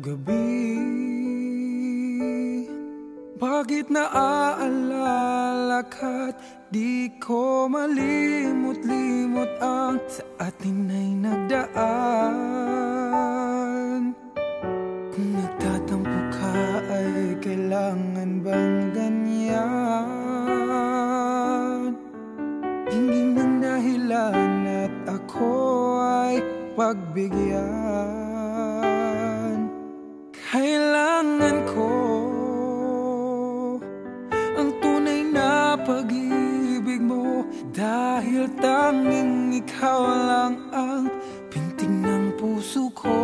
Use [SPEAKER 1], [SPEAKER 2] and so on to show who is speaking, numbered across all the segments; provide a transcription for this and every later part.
[SPEAKER 1] gabi. Bakit naaalala ka't di ko malimot-limot ang sa atin ay nagdaan? Kung nagtatampo ka ay kailangan bang ganyan? Hingin ng dahilan at ako ay pagbigyan. Kailangan ko ang tunay na pag-ibig mo, dahil tanging ikaw lang ang pintig ng puso ko.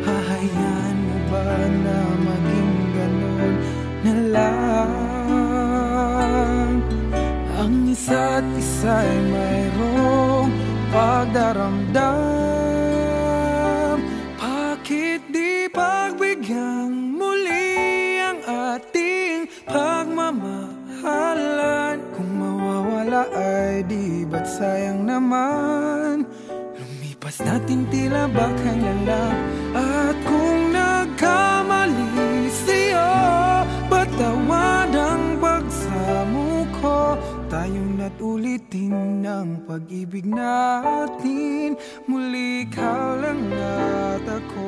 [SPEAKER 1] Hahayaan mo ba na maging ganun na lang? Ang isa't isa'y mayroong pagdaramdam. Bakit di pagbigyang muli ang ating pagmamahalan? Kung mawawala ay di ba't sayang naman? Lumipas natin tila ba kailan? At kung nagkamali sa'yo, patawad ang pagsamo ko. Tayong na't ulitin ng pag-ibig natin, muli ikaw lang at ako.